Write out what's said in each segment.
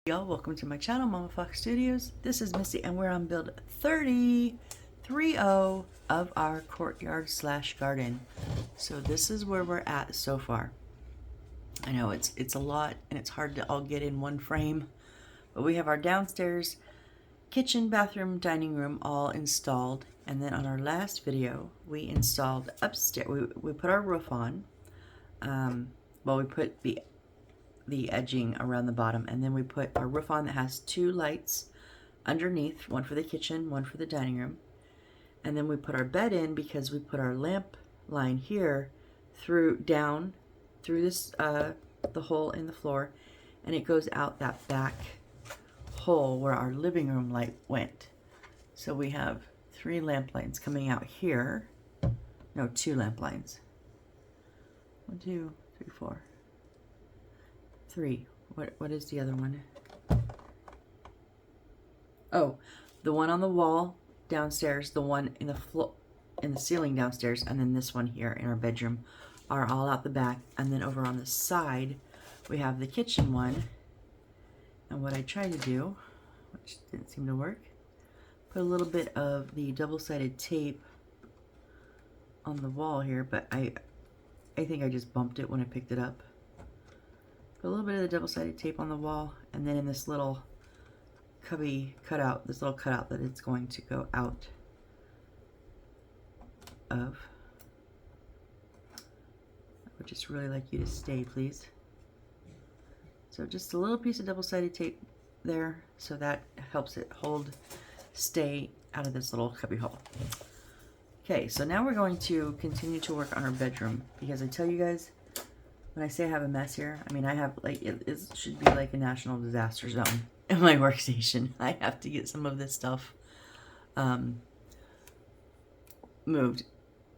Y'all, welcome to my channel, Mama Fox Studios. This is Missy, and we're on build 30 of our courtyard slash garden. So this is where we're at so far. I know it's a lot, and it's hard to all get in one frame, but we have our downstairs, kitchen, bathroom, dining room all installed. And then on our last video, we installed upstairs. We put our roof on. We put the edging around the bottom, and then we put our roof on that has two lights underneath, one for the kitchen, one for the dining room. And then we put our bed in because we put our lamp line here down through this the hole in the floor, and it goes out that back hole where our living room light went. So we have 3 lamp lines coming out here. No, 2 lamp lines. 1, 2, 3, 4. 3. What is the other one? Oh, the one on the wall downstairs, the one in the ceiling downstairs, and then this one here in our bedroom are all out the back. And then over on the side, we have the kitchen one. And what I tried to do, which didn't seem to work, put a little bit of the double-sided tape on the wall here, but I think I just bumped it when I picked it up. Put a little bit of the double-sided tape on the wall, and then in this little cubby cutout, this little cutout that it's going to go out of. I would just really like you to stay, please. So just a little piece of double-sided tape there, so that helps it stay out of this little cubby hole. Okay, so now we're going to continue to work on our bedroom, because I tell you guys, when I say I have a mess here, I mean I have, like, it should be like a national disaster zone in my workstation. I have to get some of this stuff moved.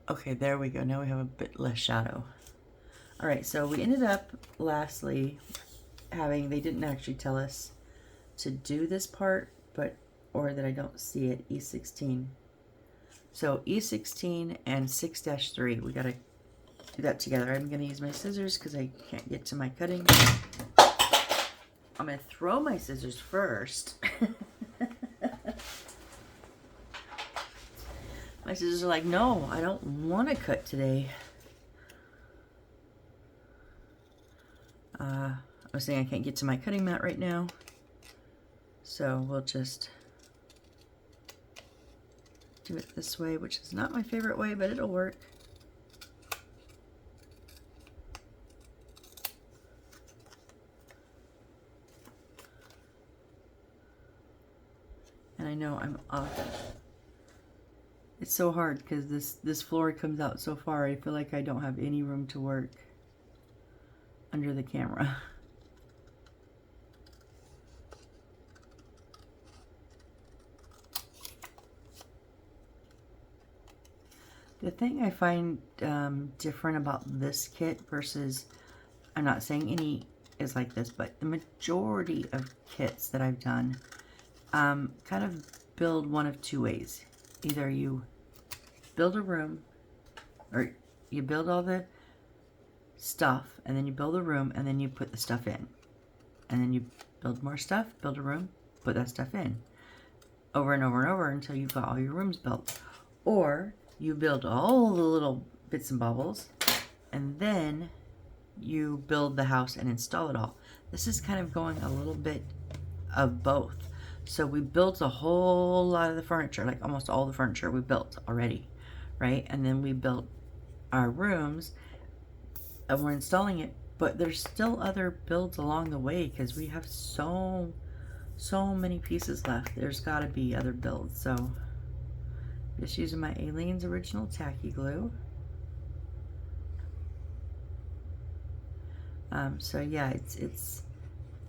Okay, there we go. Now we have a bit less shadow. All right, so we ended up lastly they didn't actually tell us to do this part, or that I don't see it, E16. So E16 and 6-3, we gotta do that together. I'm going to use my scissors because I can't get to my cutting. I'm going to throw my scissors first. My scissors are like, no, I don't want to cut today. I was saying I can't get to my cutting mat right now. So we'll just do it this way, which is not my favorite way, but it'll work. And I know I'm off. It's so hard because this floor comes out so far. I feel like I don't have any room to work under the camera. The thing I find different about this kit versus, I'm not saying any is like this, but the majority of kits that I've done kind of build one of 2 ways. Either you build a room, or you build all the stuff, and then you build a room, and then you put the stuff in. And then you build more stuff, build a room, put that stuff in. Over and over and over until you've got all your rooms built. Or you build all the little bits and bobbles, and then you build the house and install it all. This is kind of going a little bit of both. So we built a whole lot of the furniture, like almost all the furniture we built already, right? And then we built our rooms, and we're installing it, but there's still other builds along the way because we have so many pieces left. There's got to be other builds. So just using my Aleene's original tacky glue. So yeah, it's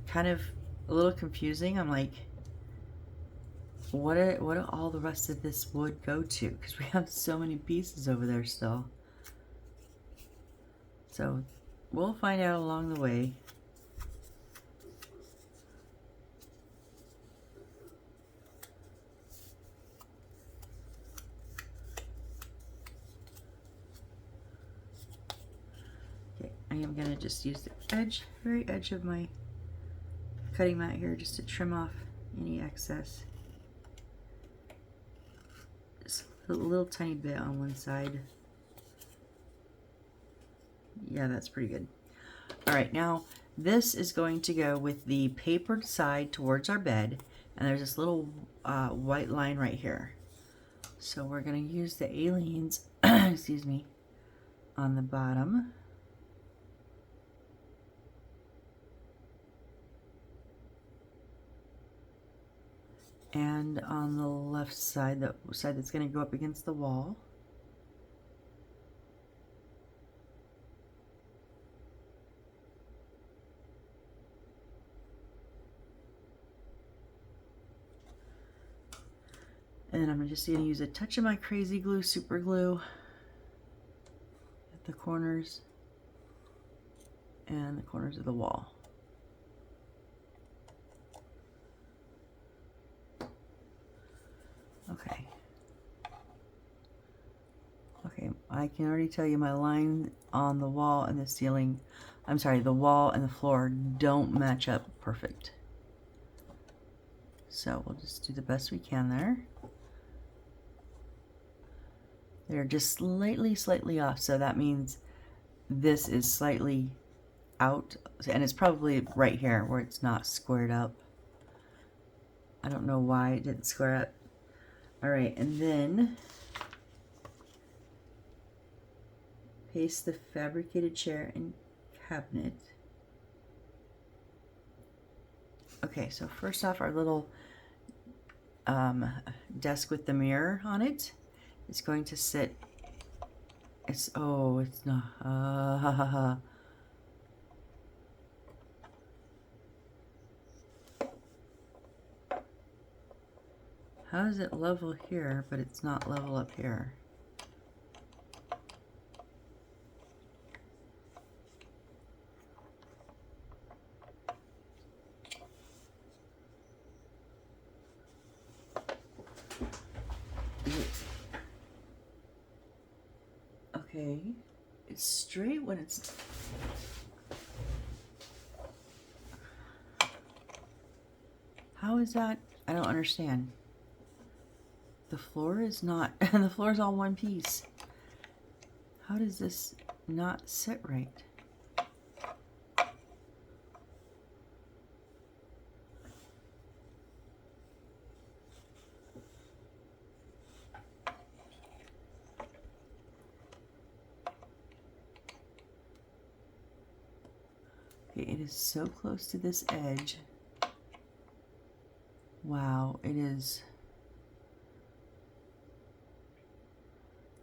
kind of a little confusing. I'm like, what do all the rest of this wood go to? Because we have so many pieces over there still. So we'll find out along the way. Okay, I am going to just use the very edge of my cutting mat here just to trim off any excess. Just a little tiny bit on one side. Yeah, that's pretty good. All right, now this is going to go with the papered side towards our bed, and there's this little white line right here. So we're going to use the aliens, excuse me, on the bottom. And on the left side, the side that's going to go up against the wall. And then I'm just going to use a touch of my crazy glue, super glue, at the corners and the corners of the wall. Okay. Okay, I can already tell you my line on the wall and the ceiling, I'm sorry, the wall and the floor don't match up perfect. So we'll just do the best we can there. They're just slightly off, so that means this is slightly out, and it's probably right here where it's not squared up. I don't know why it didn't square up. All right, and then paste the fabricated chair and cabinet. Okay, so first off, our little desk with the mirror on it is going to sit. It's not. How is it level here, but it's not level up here? Okay, it's straight when it's... How is that? I don't understand. The floor is not, and the floor is all one piece. How does this not sit right? Okay, it is so close to this edge. Wow, it is.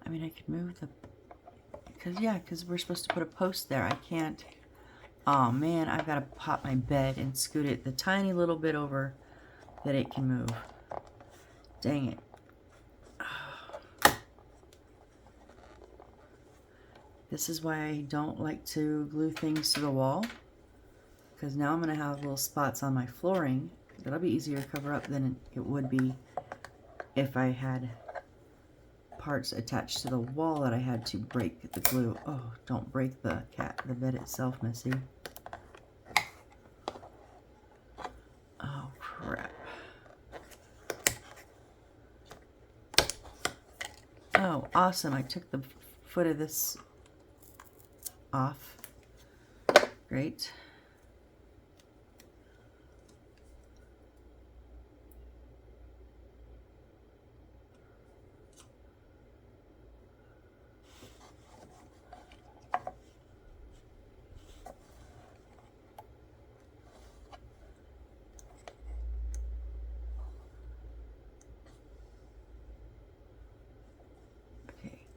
I mean, I could move the, because we're supposed to put a post there. I can't. Oh man, I've got to pop my bed and scoot it the tiny little bit over that it can move. Dang it. This is why I don't like to glue things to the wall, because now I'm going to have little spots on my flooring that'll be easier to cover up than it would be if I had parts attached to the wall that I had to break the glue. Oh, don't break the bed itself, Missy. Oh, crap. Oh, awesome. I took the foot of this off. Great.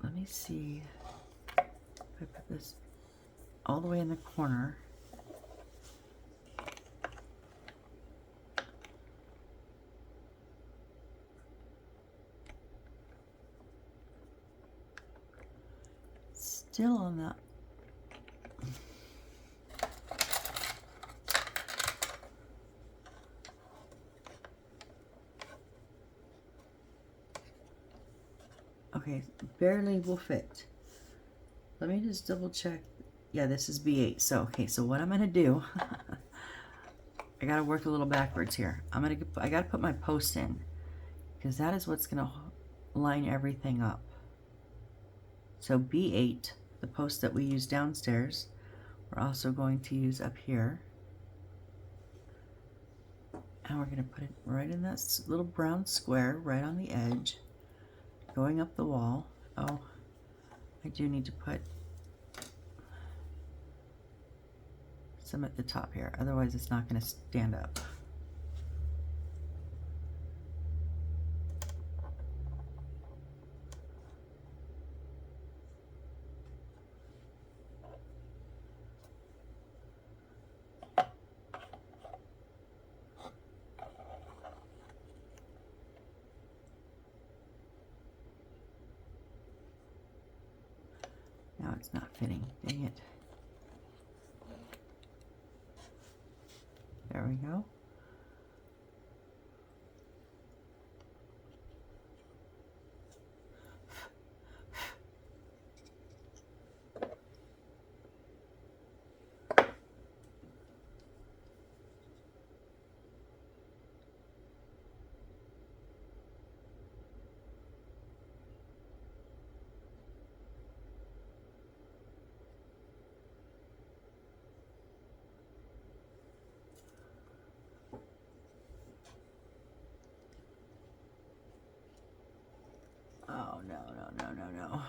Let me see if I put this all the way in the corner. Still on that. Okay, barely will fit. Let me just double check. Yeah, this is B8. So, okay, so what I'm going to do I gotta work a little backwards here. I gotta put my post in, because that is what's gonna line everything up. So B8, the post that we use downstairs, we're also going to use up here. And we're going to put it right in that little brown square right on the edge, going up the wall. Oh, I do need to put some at the top here, otherwise it's not going to stand up. Now it's not fitting. Dang it. There we go. Oh, no, no, no, no, no.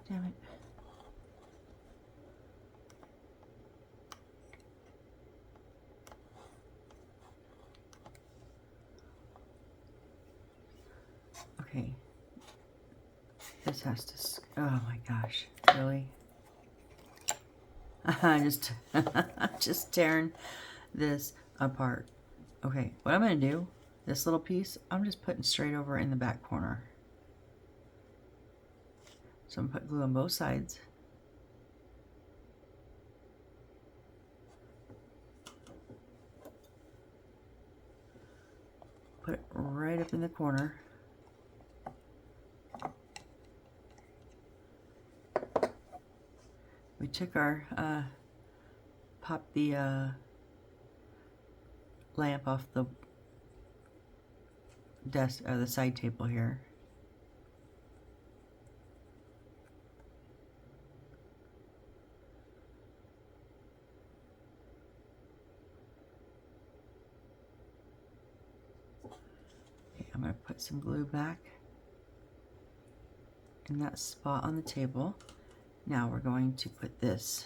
Damn it. Okay. This has to, oh my gosh, really? just tearing this apart. Okay, what I'm going to do, this little piece, I'm just putting straight over in the back corner. So I'm putting glue on both sides. Put it right up in the corner. We took our, popped the lamp off the desk, the side table here. Okay, I'm going to put some glue back in that spot on the table. Now we're going to put this.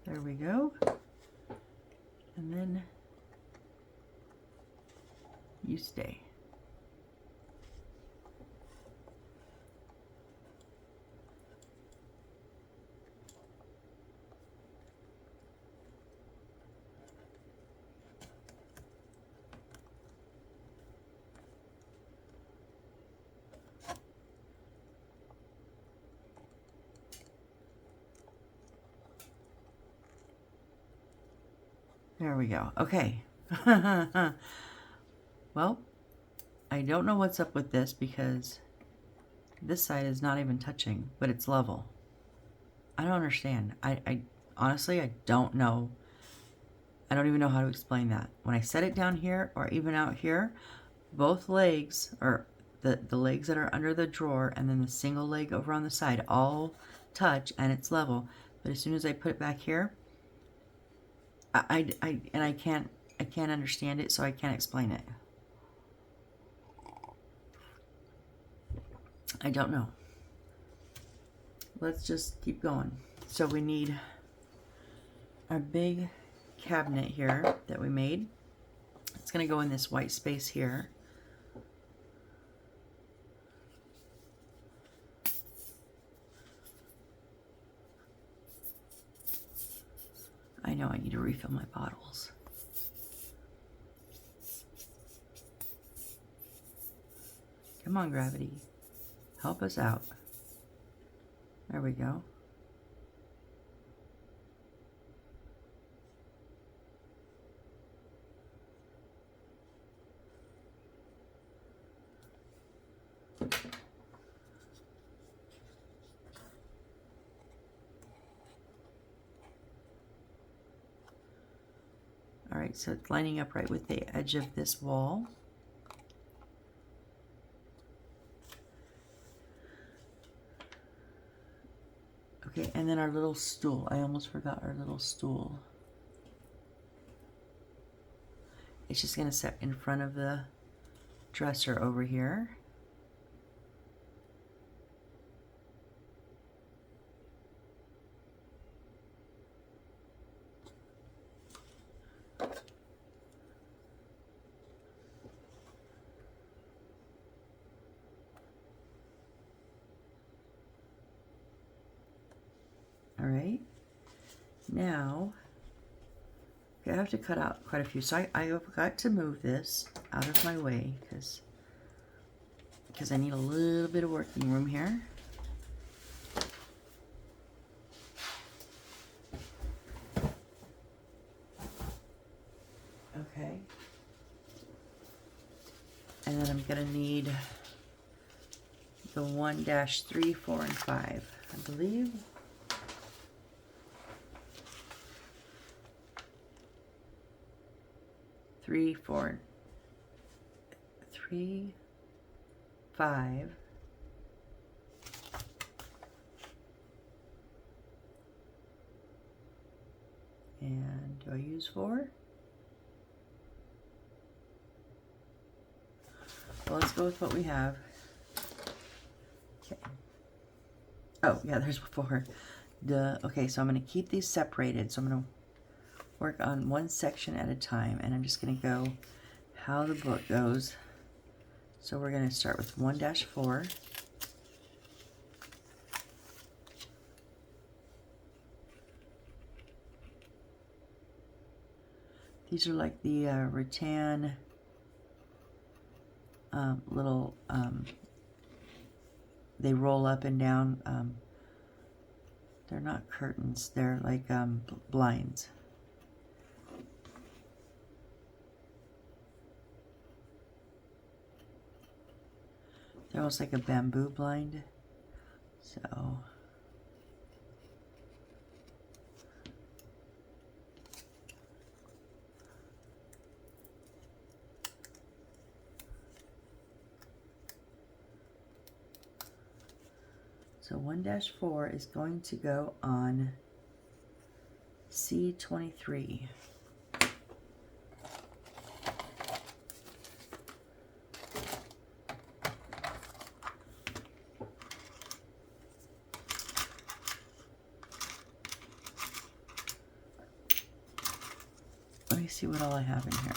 There we go. And then you stay. There we go. Okay. Well, I don't know what's up with this because this side is not even touching, but it's level. I don't understand. I honestly, I don't know. I don't even know how to explain that. When I set it down here or even out here, both legs, or the legs that are under the drawer and then the single leg over on the side all touch and it's level. But as soon as I put it back here, I can't understand it, so I can't explain it. I don't know. Let's just keep going. So we need our big cabinet here that we made. It's going to go in this white space here. I know I need to refill my bottles. Come on, gravity. Help us out. There we go. Alright, so it's lining up right with the edge of this wall. Okay, and then our little stool. I almost forgot our little stool. It's just going to sit in front of the dresser over here. All right, now I have to cut out quite a few, so I've got to move this out of my way because I need a little bit of working room here. Okay, and then I'm gonna need the 1-3, 4, and 5, I believe. 3, 4, 3, 5, and do I use 4? Well, let's go with what we have. Okay. Oh, yeah, there's 4. Okay, so I'm going to keep these separated. So I'm going to work on one section at a time, and I'm just going to go how the book goes. So we're going to start with 1-4. These are like the rattan little, they roll up and down. They're not curtains, they're like blinds. They're almost like a bamboo blind. So So 1-4 is going to go on C23. Let me see what all I have in here.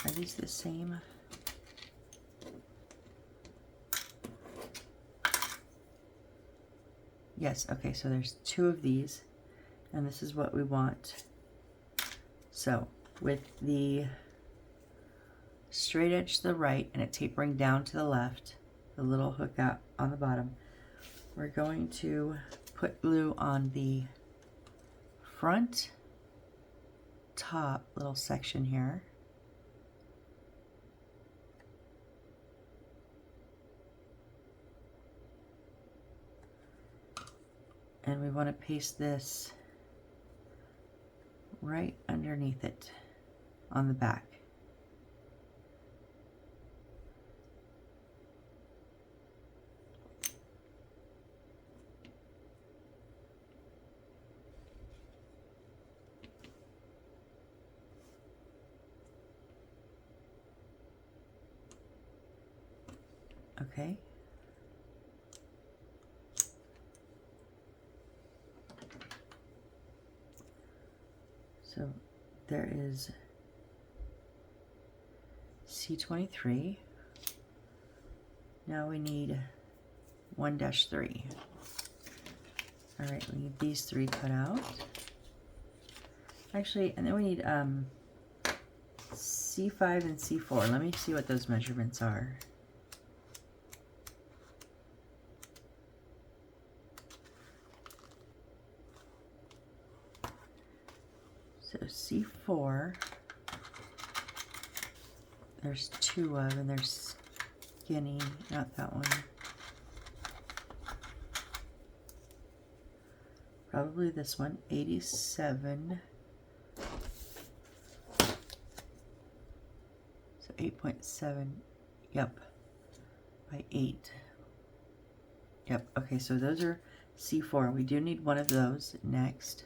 Are these the same? Yes, okay, so there's 2 of these, and this is what we want. So with the straight edge to the right and it tapering down to the left, the little hook out on the bottom, we're going to put glue on the front top little section here. And we want to paste this right underneath it on the back. Okay. So there is C23. Now we need 1-3. All right, we need these 3 cut out. Actually, and then we need C5 and C4. Let me see what those measurements are. C4, there's 2 of, and they're skinny, not that one. Probably this one, 87. So 8.7, yep, by 8. Yep, okay, so those are C4. We do need one of those next.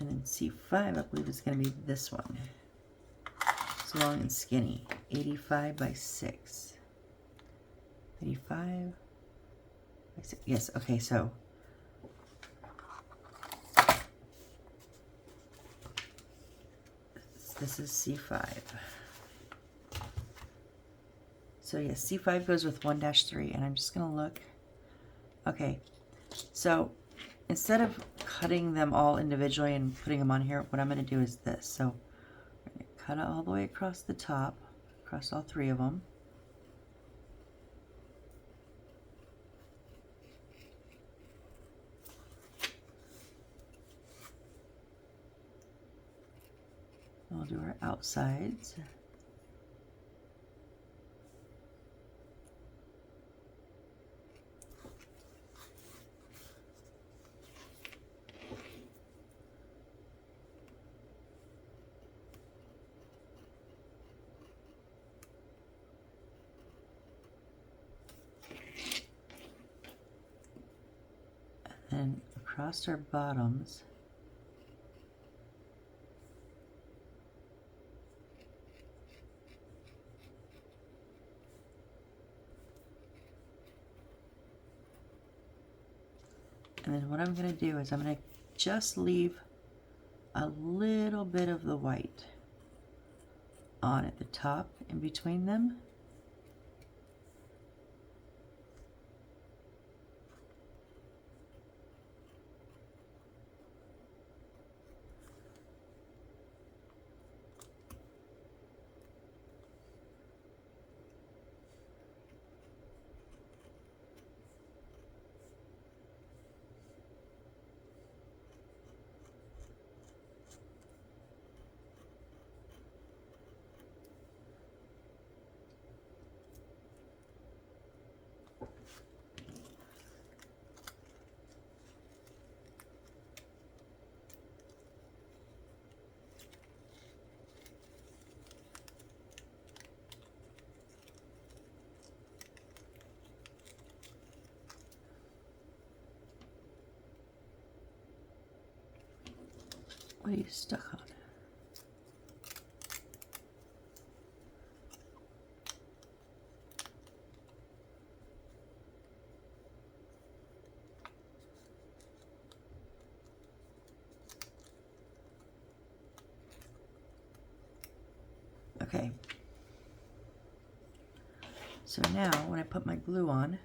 And then C5, I believe, is going to be this one. It's long and skinny. 85 by 6. 85 by 6. Yes, okay, so this is C5. So yes, C5 goes with 1-3, and I'm just going to look. Okay, so instead of cutting them all individually and putting them on here, what I'm going to do is this. So I'm going to cut it all the way across the top, across all 3 of them. We'll do our outsides. And across our bottoms, and then what I'm going to do is I'm going to just leave a little bit of the white on at the top in between them. What are you stuck on? Okay. So now when I put my glue on,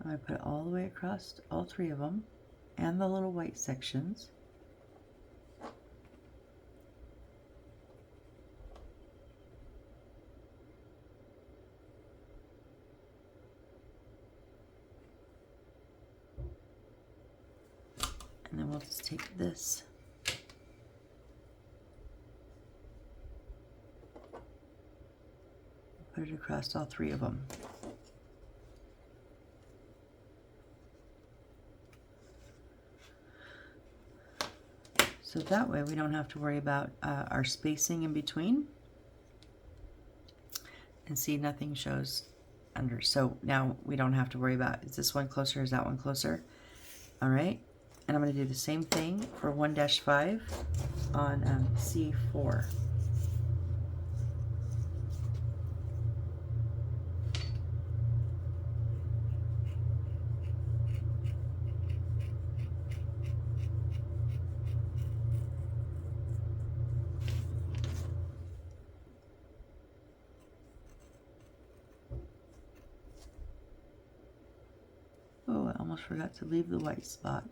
I put it all the way across all 3 of them and the little white sections. And then we'll just take this put it across all 3 of them. So that way we don't have to worry about our spacing in between. And see, nothing shows under. So now we don't have to worry about, is this one closer, is that one closer? All right, and I'm going to do the same thing for 1-5 on C4. Oh, I almost forgot to leave the white spot.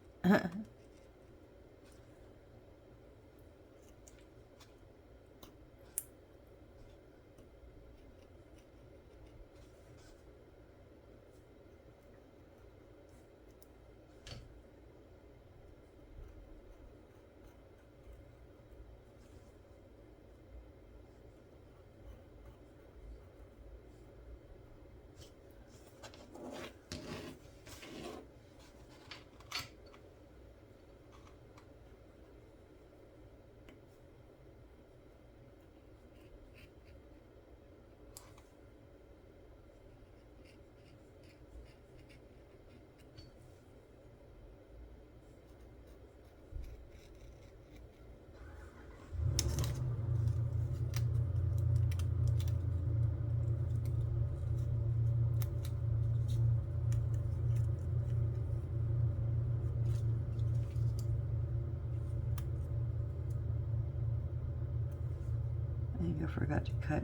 I forgot to cut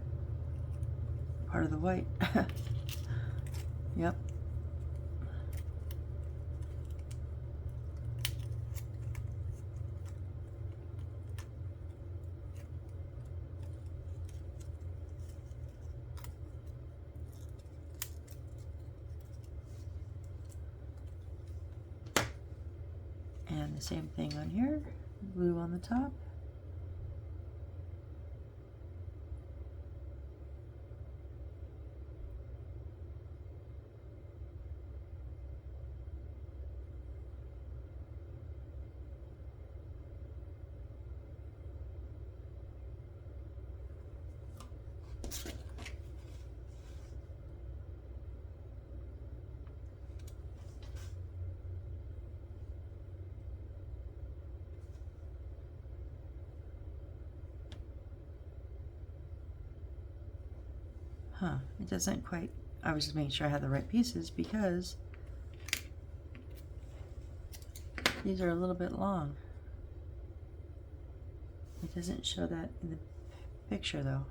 part of the white. Yep. And the same thing on here, blue on the top. Huh, it doesn't quite, I was just making sure I had the right pieces because these are a little bit long. It doesn't show that in the picture though.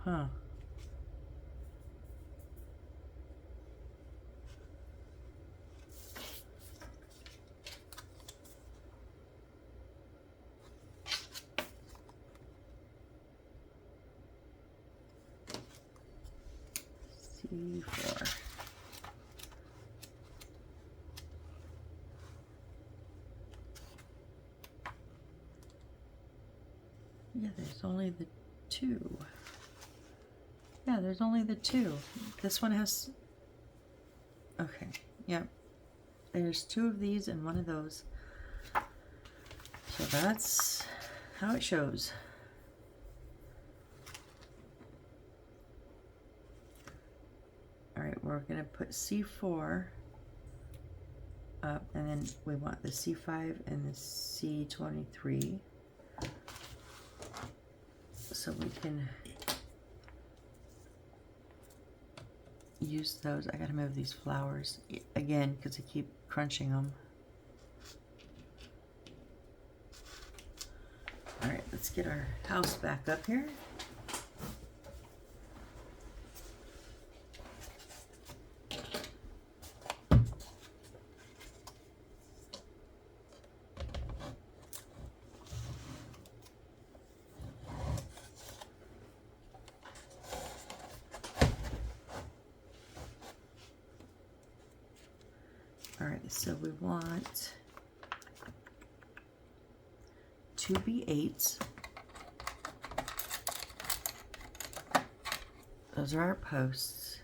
Huh. C4. Yeah, there's only the two. Yeah, there's only the two. This one has, okay, yeah. There's two of these and one of those. So that's how it shows. All right, we're gonna put C4 up, and then we want the C5 and the C23. So we can use those. I gotta move these flowers again because I keep crunching them. All right, let's get our house back up here. All right, so we want 2 B8s. Those are our posts.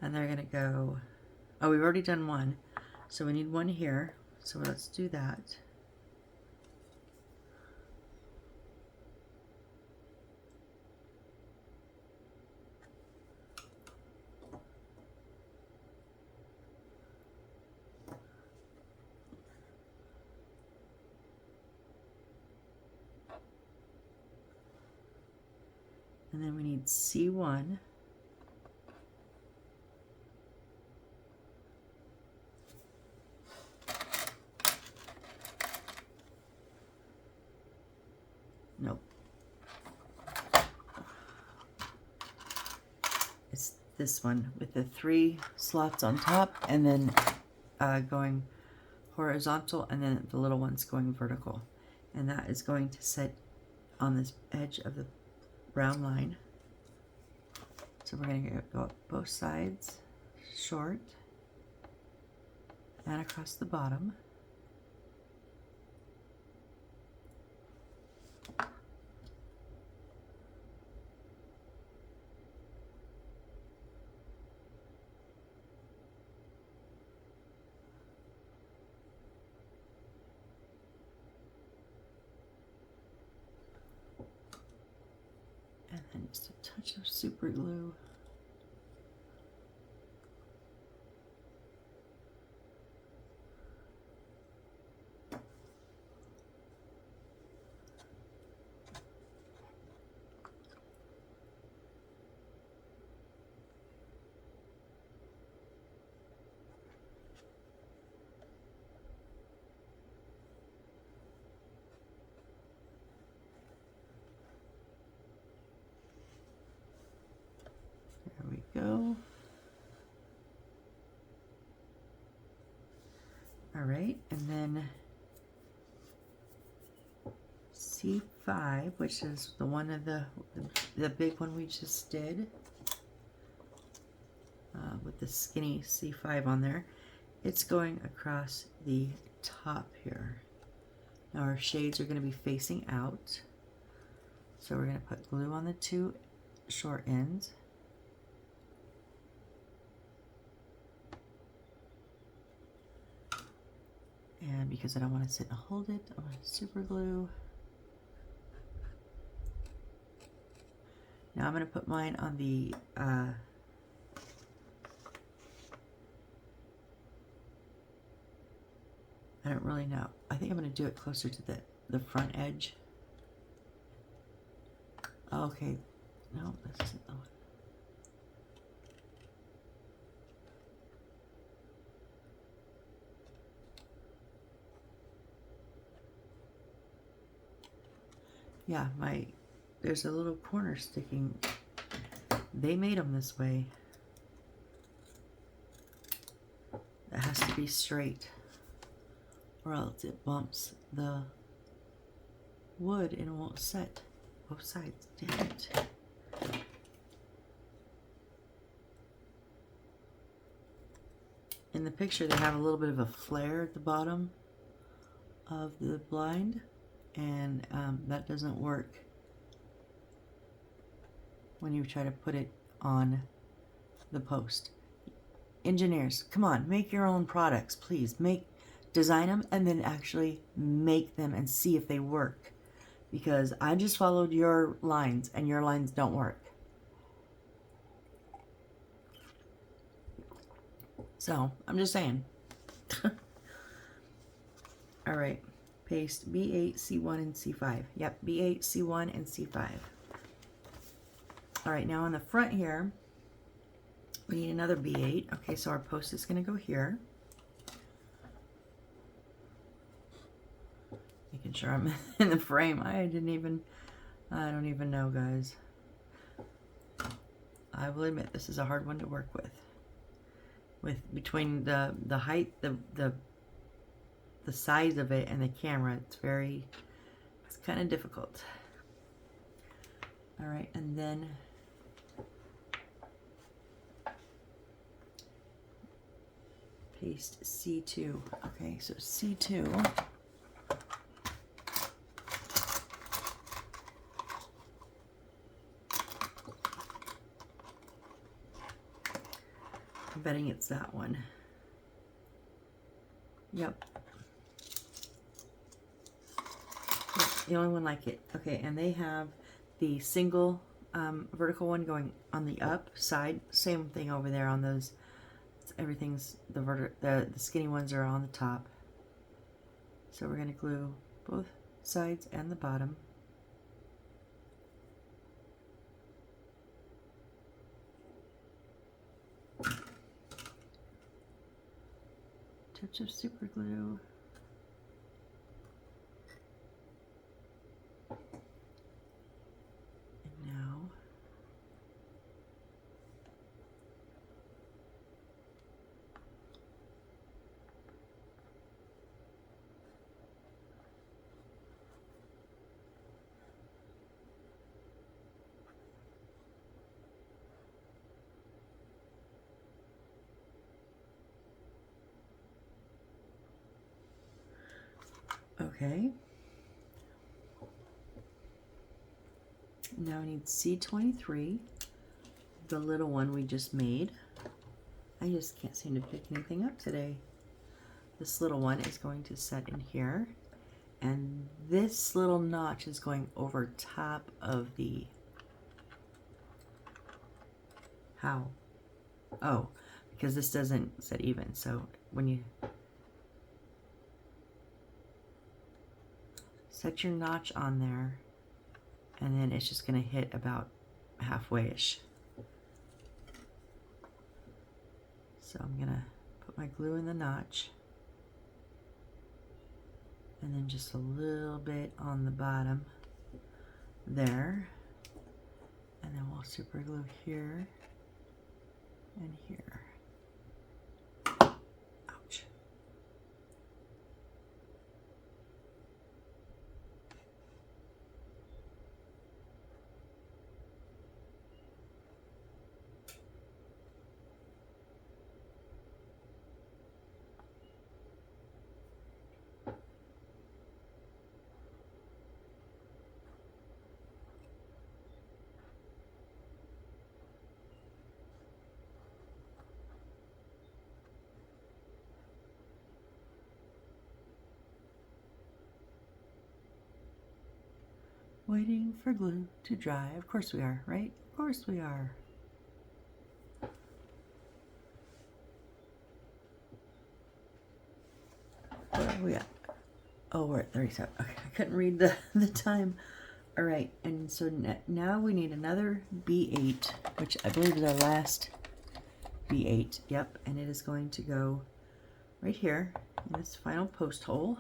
And they're gonna go, oh, we've already done one. So we need one here. So let's do that. And then we need C1. Nope. It's this one with the 3 slots on top and then going horizontal, and then the little one's going vertical. And that is going to sit on this edge of the brown line. So we're going to go up both sides, short, and across the bottom. And then just a touch of super glue. All right, and then C5, which is the one of the big one we just did, with the skinny C5 on there. It's going across the top here. Now our shades are going to be facing out, so we're going to put glue on the two short ends. And because I don't want to sit and hold it, I'm going to super glue. Now I'm going to put mine on the I don't really know. I think I'm going to do it closer to the front edge. Okay. No, this isn't the one. Yeah, there's a little corner sticking. They made them this way. It has to be straight, or else it bumps the wood and it won't set both sides. Damn it. In the picture, they have a little bit of a flare at the bottom of the blind, and that doesn't work when you try to put it on the post. Engineers, come on, make your own products, please. Design them and then actually make them and see if they work. Because I just followed your lines and your lines don't work. So, I'm just saying. All right, paste B8, C1, and C5. Yep, B8, C1, and C5. All right, now on the front here, we need another B8. Okay, so our post is going to go here. Making sure I'm in the frame. I don't even know, guys. I will admit this is a hard one to work with. Between the height, the size of it and the camera, it's kind of difficult. All right, and then paste C2. Okay, so C2. I'm betting it's that one. Yep. The only one like it. Okay, and they have the single vertical one going on the up side. Same thing over there on those. Everything's the skinny ones are on the top. So we're going to glue both sides and the bottom. Touch of super glue. And now okay. Now I need C23, the little one we just made. I just can't seem to pick anything up today. This little one is going to set in here, and this little notch is going over top of the how? Oh, because this doesn't set even. So when you set your notch on there, and then it's just going to hit about halfway-ish. So I'm going to put my glue in the notch, and then just a little bit on the bottom there, and then we'll super glue here and here. Ouch. Waiting for glue to dry. Of course we are, right? Of course we are. Where are we at? Oh, we're at 37. Okay, I couldn't read the time. All right, and so now we need another B8, which I believe is our last B8. Yep, and it is going to go right here in this final post hole.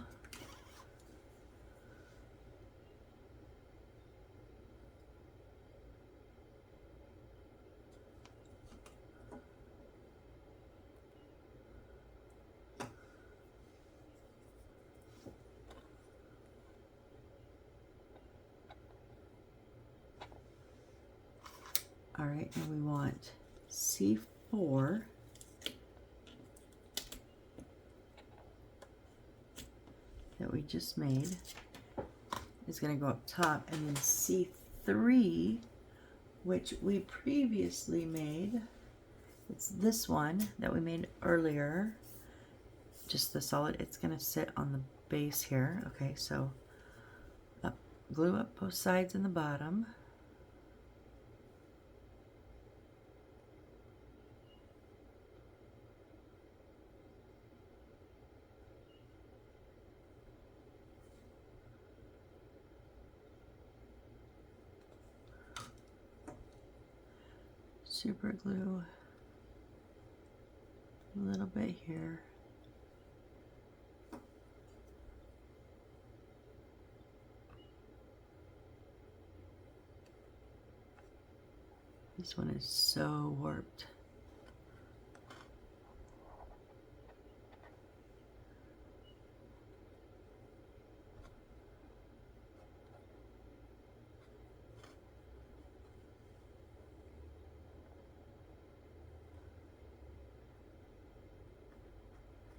All right, and we want C4 that we just made is going to go up top, and then C3, which we previously made, it's this one that we made earlier, just the solid, it's going to sit on the base here. Okay, so glue up both sides and the bottom. Super glue a little bit here. This one is so warped.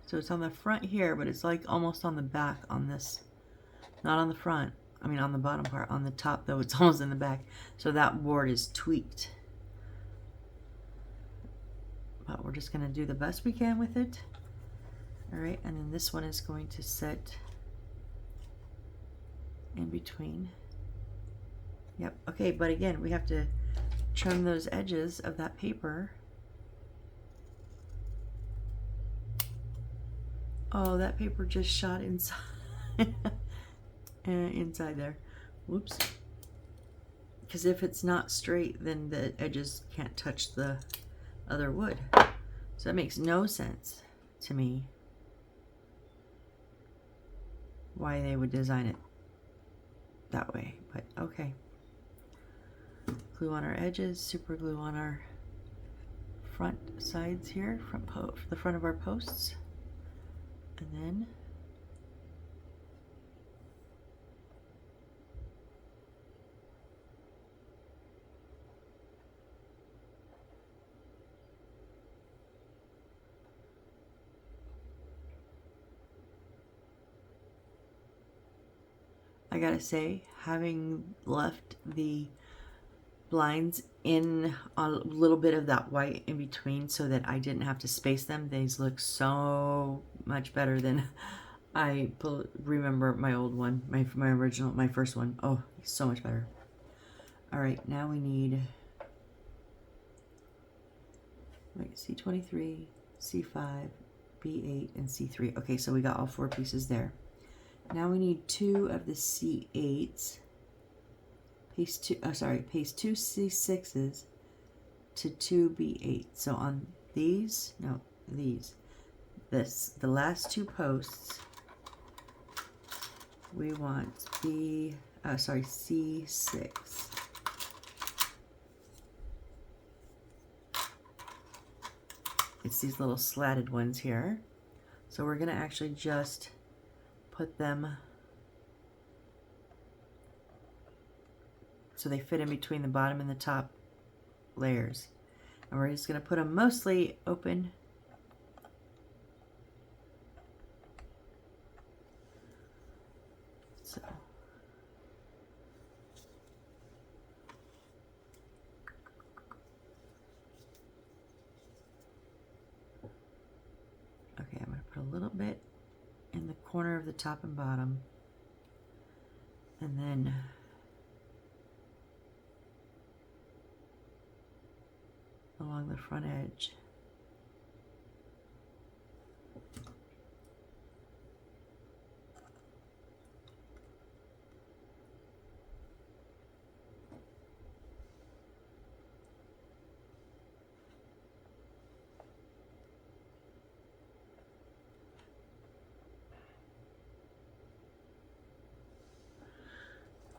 So it's on the front here, but it's like almost on the back on this. Not on the front. I mean on the bottom part. On the top though, it's almost in the back. So that board is tweaked. But we're just going to do the best we can with it. All right, and then this one is going to sit in between. Yep, okay, but again, we have to trim those edges of that paper. Oh, that paper just shot inside. Inside there. Whoops. Because if it's not straight, then the edges can't touch the other wood. So that makes no sense to me why they would design it that way, but okay. Glue on our edges, super glue on our front sides here, the front of our posts, and then I gotta say, having left the blinds in a little bit of that white in between so that I didn't have to space them, these look so much better than I remember my old one, my original, my first one. Oh, so much better. All right, now we need C23, C5, B8, and C3. Okay, so we got all 4 pieces there. Now we need 2 of the C8s. Paste 2 C6s to 2 B8s. So on these, no, these, the last 2 posts, we want C6. It's these little slatted ones here. So we're going to actually just put them so they fit in between the bottom and the top layers. And we're just going to put them mostly open. So. Okay, I'm going to put a little bit in the corner of the top and bottom. And then along the front edge.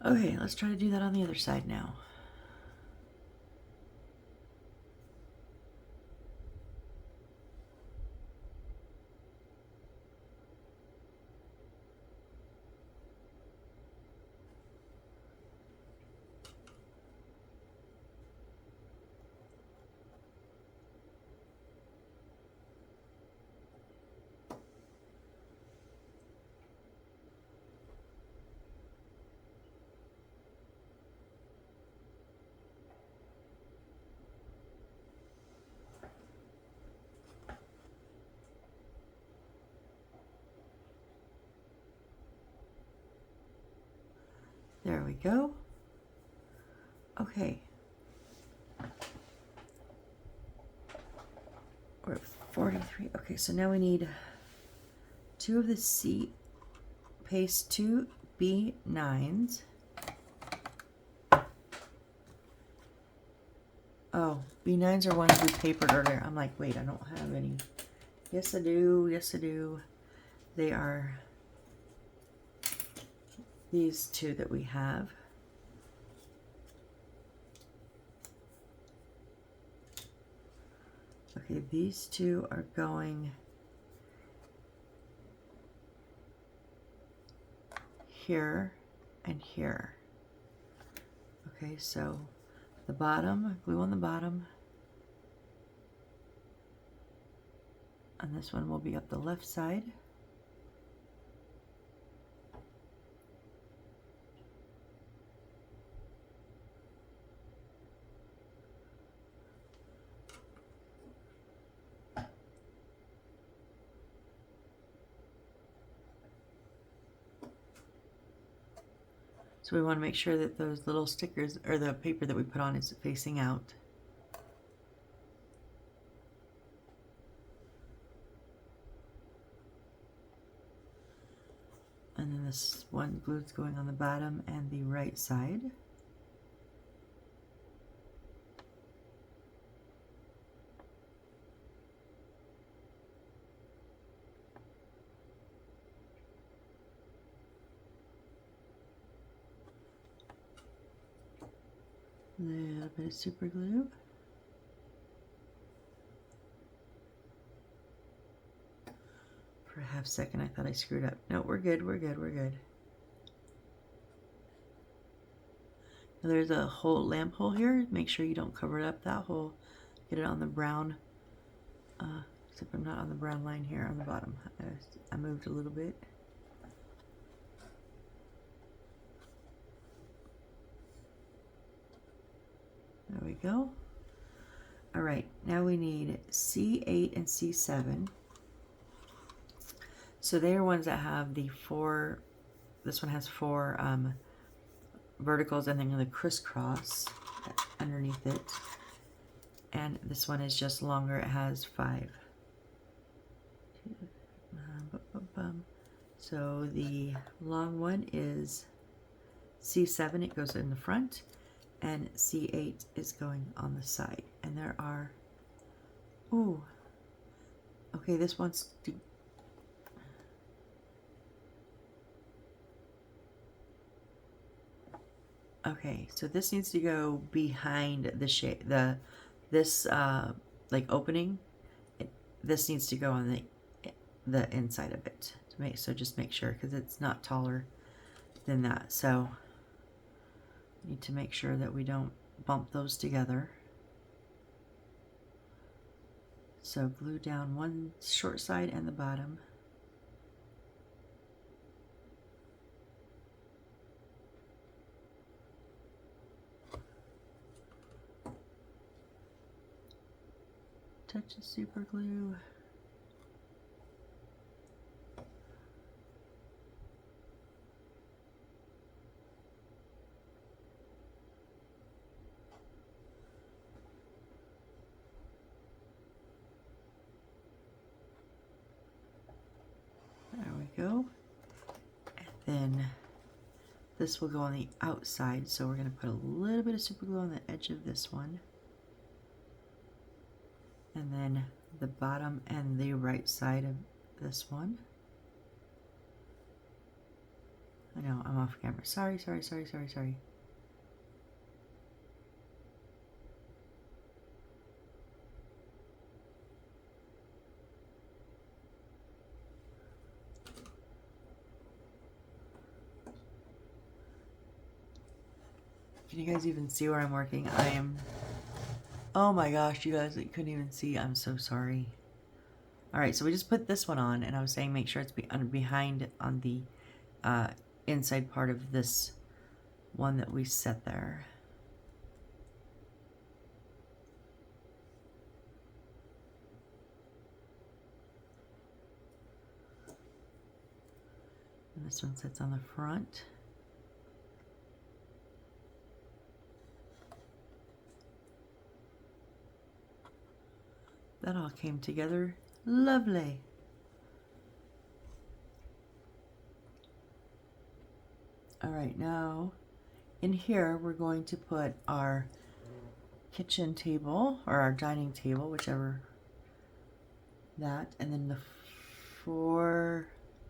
Okay, let's try to do that on the other side now. There we go. Okay. We're at 43. Okay, so now we need 2 of the C paste 2 B9s. Oh, B9s are ones we papered earlier. I'm like, wait, I don't have any. Yes, I do. Yes, I do. They are these 2 that we have. Okay, these 2 are going here and here. Okay, so the bottom, glue on the bottom. And this one will be up the left side. So we want to make sure that those little stickers, or the paper that we put on, is facing out. And then this one glue is going on the bottom and the right side. A little bit of super glue. For a half second I thought I screwed up. No, we're good, we're good, we're good. Now there's a hole, lamp hole here. Make sure you don't cover up that hole. Get it on the brown, except I'm not on the brown line here on the bottom. I moved a little bit. There we go. All right, now we need C8 and C7. So they are ones that have the 4, this one has 4 verticals and then the crisscross underneath it. And this one is just longer, it has 5. So the long one is C7, it goes in the front, and C8 is going on the side. And there are, ooh, okay, this one's, okay, so this needs to go behind the shape, this like opening. This needs to go on the inside of it. So just make sure, because it's not taller than that. So need to make sure that we don't bump those together. So glue down one short side and the bottom. Touch of super glue. go. And then this will go on the outside, so we're going to put a little bit of super glue on the edge of this one. And then the bottom and the right side of this one. I know, I'm off camera. Sorry. Can you guys even see where I'm working? I am... Oh my gosh, you guys, you couldn't even see. I'm so sorry. Alright, so we just put this one on, and I was saying make sure it's behind on the inside part of this one that we set there. And this one sits on the front. That all came together lovely. All right, now in here we're going to put our kitchen table or our dining table, whichever that, and then the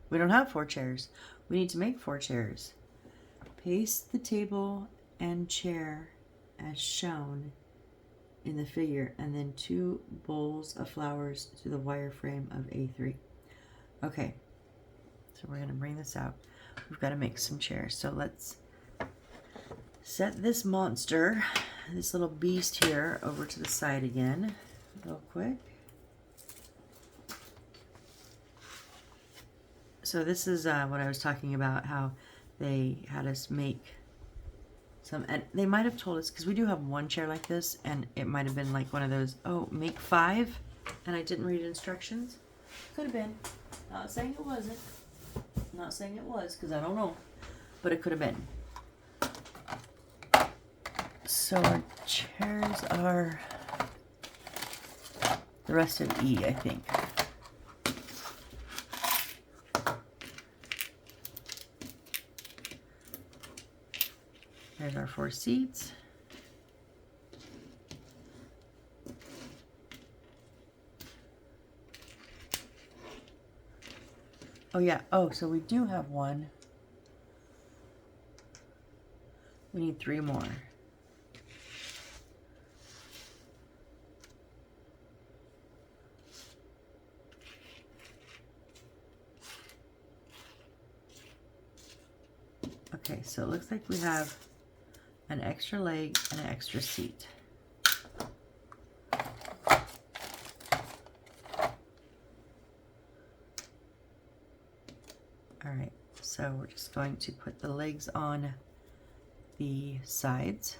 we don't have 4 chairs. We need to make 4 chairs. Paste the table and chair as shown in the figure, and then 2 bowls of flowers to the wireframe of A3. Okay, so we're going to bring this out. We've got to make some chairs. So let's set this monster, this little beast here, over to the side again real quick. So this is what I was talking about, how they had us make some, and they might have told us, because we do have 1 chair like this, and it might have been like one of those, oh, make 5, and I didn't read instructions. Could have been. Not saying it wasn't. Not saying it was, because I don't know, but it could have been. So our chairs are the rest of E, I think. There's our 4 seats. Oh yeah, oh, so we do have 1. We need 3 more. Okay, so it looks like we have an extra leg and an extra seat. All right, so we're just going to put the legs on the sides.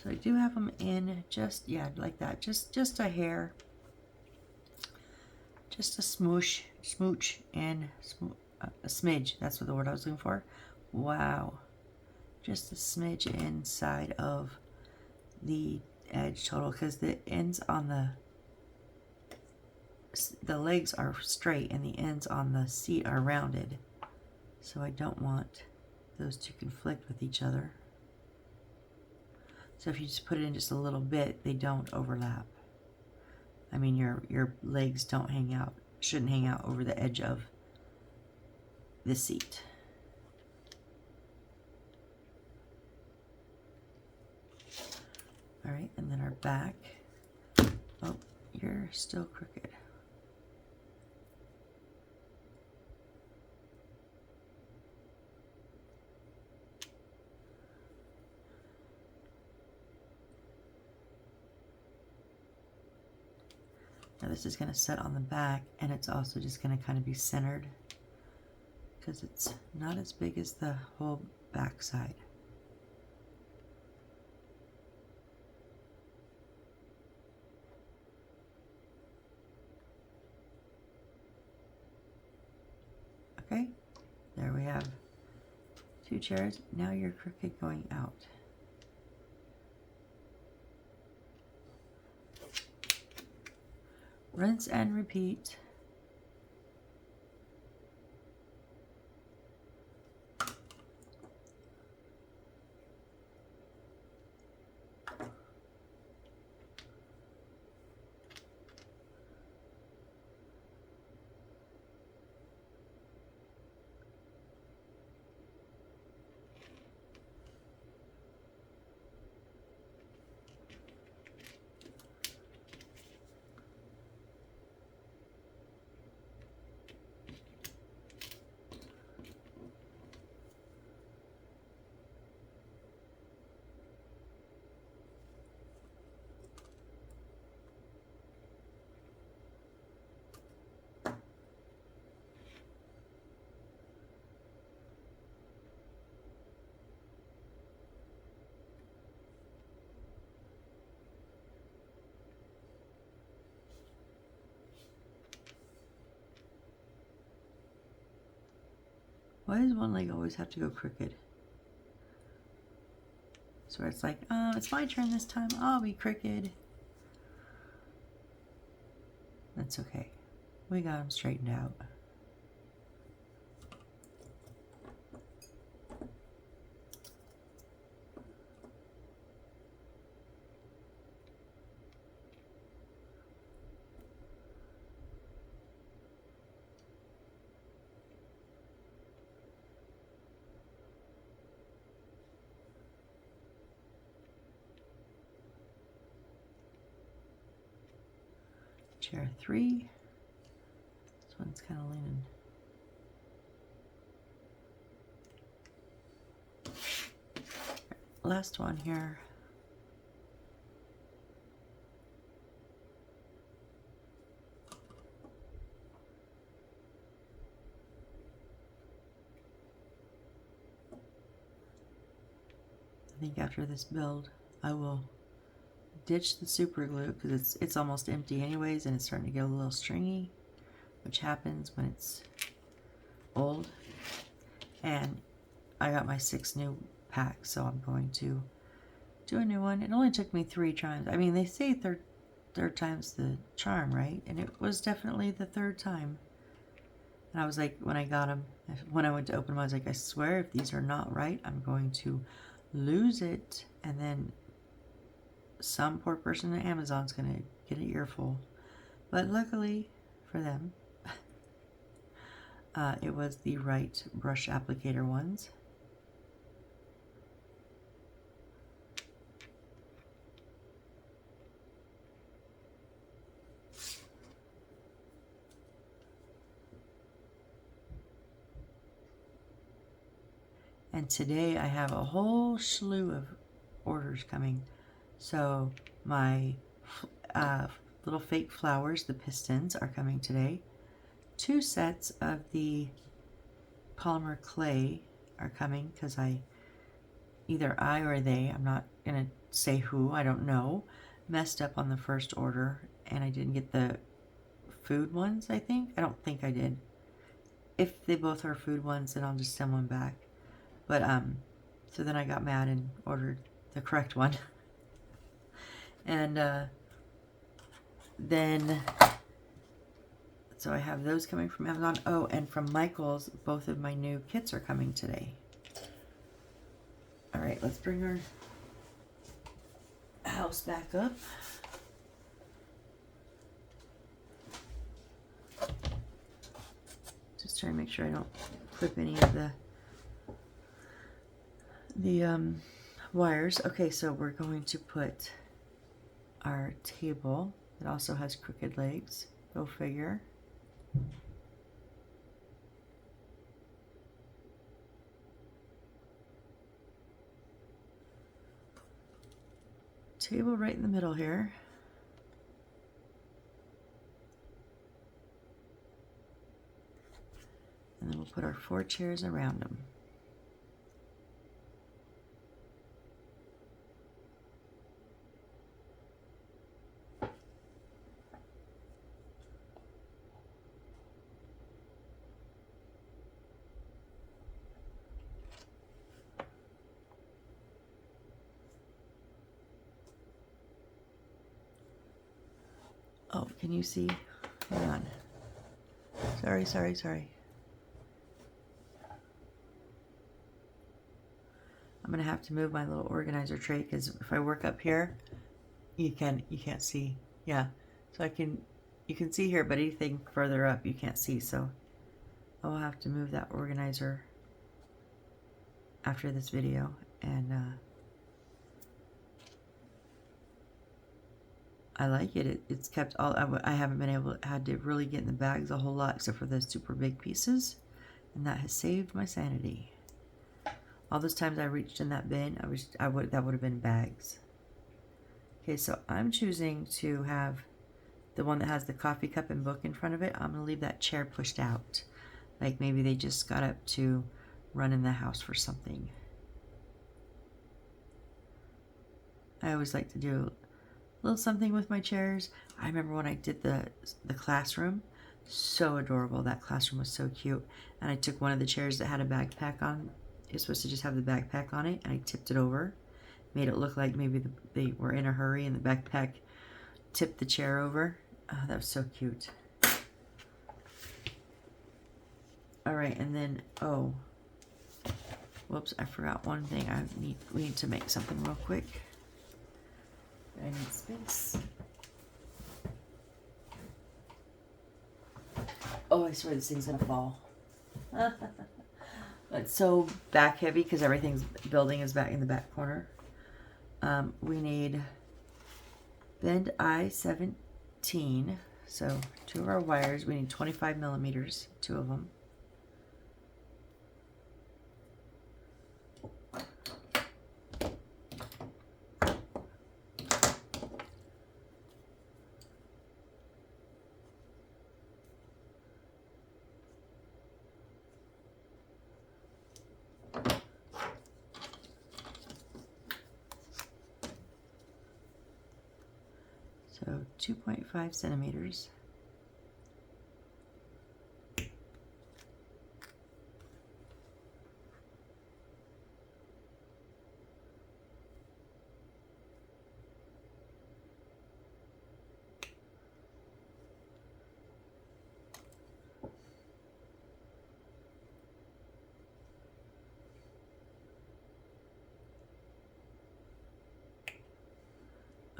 So I do have them in just, yeah, like that, just a hair, just a smooch, and a smidge. That's what the word I was looking for. Wow, just a smidge inside of the edge total, because the ends on the legs are straight and the ends on the seat are rounded. So I don't want those to conflict with each other. So if you just put it in just a little bit, they don't overlap. I mean, your legs don't hang out, shouldn't hang out over the edge of the seat. All right, and then our back. Oh, you're still crooked. Now this is going to set on the back, and it's also just going to kind of be centered because it's not as big as the whole back side. Okay, there we have 2 chairs. Now your crooked going out. Rinse and repeat. Why does one leg always have to go crooked? So it's like, it's my turn this time. I'll be crooked. That's okay. We got them straightened out. Chair 3. This one's kind of leaning. Last one here. I think after this build, I will ditch the super glue because it's almost empty anyways, and it's starting to get a little stringy, which happens when it's old. And I got my 6 new packs, so I'm going to do a new one. It only took me 3 tries. I mean, they say third time's the charm, right? And it was definitely the 3rd time. And I was like, when I got them, when I went to open them, I was like, I swear if these are not right, I'm going to lose it. And then some poor person at Amazon's going to get an earful. But luckily for them, it was the right brush applicator ones. And today I have a whole slew of orders coming. So my little fake flowers, the pistons, are coming today. 2 sets of the polymer clay are coming because either I or they, I'm not going to say who, I don't know, messed up on the first order and I didn't get the food ones, I think. I don't think I did. If they both are food ones, then I'll just send one back. But, so then I got mad and ordered the correct one. And, then, so I have those coming from Amazon. Oh, and from Michael's, both of my new kits are coming today. All right, let's bring our house back up. Just trying to make sure I don't clip any of the wires. Okay, so we're going to put our table. It also has crooked legs. Go figure. Table right in the middle here. And then we'll put our 4 chairs around them. Oh, can you see? Hang on. Sorry. I'm gonna have to move my little organizer tray because if I work up here, you can't see. Yeah, so you can see here, but anything further up you can't see. So I'll have to move that organizer after this video, and I like it. It's kept all. I haven't been had to really get in the bags a whole lot except for those super big pieces, and that has saved my sanity. All those times I reached in that bin, that would have been bags. Okay, so I'm choosing to have the one that has the coffee cup and book in front of it. I'm gonna leave that chair pushed out, like maybe they just got up to run in the house for something. I always like to do a little something with my chairs. I remember when I did the classroom, so adorable. That classroom was so cute, and I took one of the chairs that had a backpack on. It's supposed to just have the backpack on it, and I tipped it over, made it look like maybe they were in a hurry and the backpack tipped the chair over. Oh, that was so cute. All right, and then, oh, whoops, I forgot one thing. We need to make something real quick. I need space. Oh, I swear this thing's gonna fall. It's so back heavy because everything's building is back in the back corner. We need bend I-17. So 2 of our wires. We need 25 millimeters, 2 of them. So 2.5 centimeters.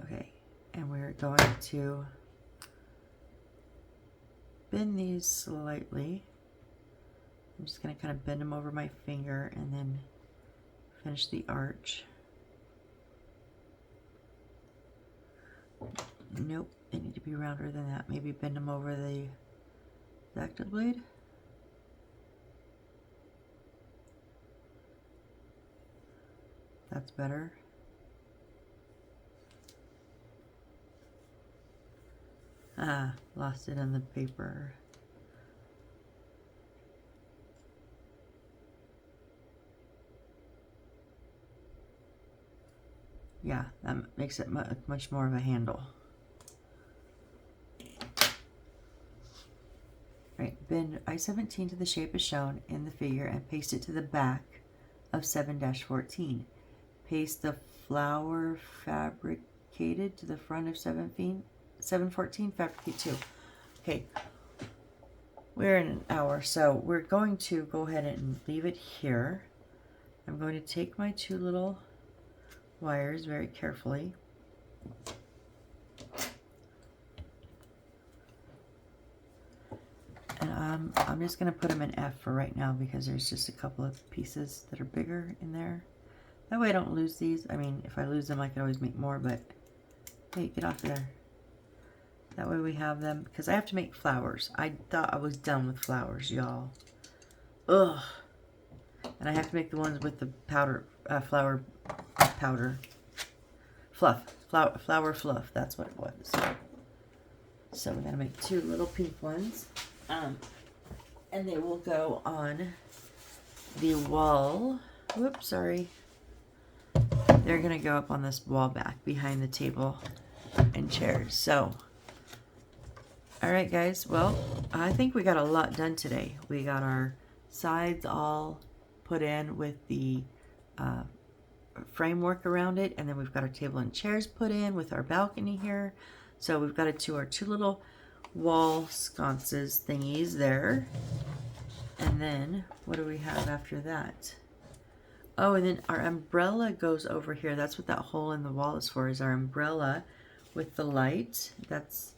Okay, and we're going to bend these slightly. I'm just going to kind of bend them over my finger and then finish the arch. Nope, they need to be rounder than that. Maybe bend them over the X-Acto blade. That's better. Ah, lost it on the paper. Yeah, that makes it much more of a handle. Right, bend I-17 to the shape as shown in the figure and paste it to the back of 7-14. Paste the flower fabricated to the front of 714, fabricate 2. Okay, we're in an hour, so we're going to go ahead and leave it here. I'm going to take my 2 little wires very carefully. And I'm just going to put them in F for right now because there's just a couple of pieces that are bigger in there. That way I don't lose these. I mean, if I lose them, I can always make more, but hey, get off of there. That way we have them, because I have to make flowers. I thought I was done with flowers, y'all. Ugh. And I have to make the ones with the powder, flower powder. Flower fluff, that's what it was. So we're going to make 2 little pink ones. And And they will go on the wall. Whoops, sorry. They're going to go up on this wall back behind the table and chairs. So, all right, guys. Well, I think we got a lot done today. We got our sides all put in with the framework around it, and then we've got our table and chairs put in with our balcony here. So we've got our two little wall sconces thingies there. And then what do we have after that? Oh, and then our umbrella goes over here. That's what that hole in the wall is for, is our umbrella with the light. That's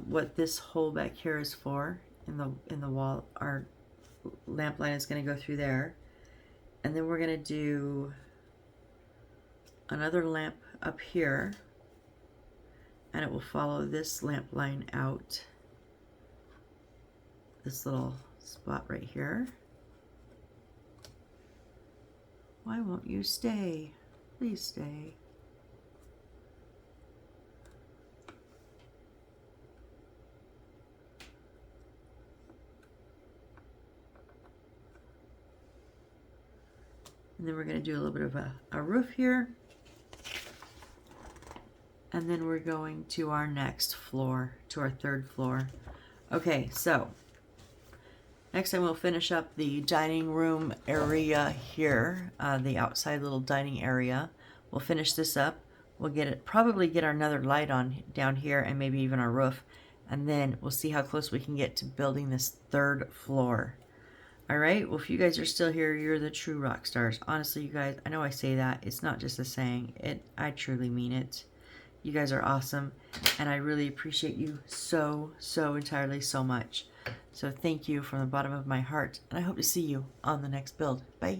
what this hole back here is for in the wall. Our lamp line is going to go through there. And then we're going to do another lamp up here, and it will follow this lamp line out this little spot right here. Why won't you stay? Please stay. And then we're going to do a little bit of a roof here. And then we're going to our next floor, to our third floor. Okay, so next time we'll finish up the dining room area here, the outside little dining area. We'll finish this up. We'll probably get another light on down here and maybe even our roof. And then we'll see how close we can get to building this third floor. All right, well, if you guys are still here, you're the true rock stars. Honestly, you guys, I know I say that. It's not just a saying. I truly mean it. You guys are awesome, and I really appreciate you so entirely so much. So thank you from the bottom of my heart, and I hope to see you on the next build. Bye.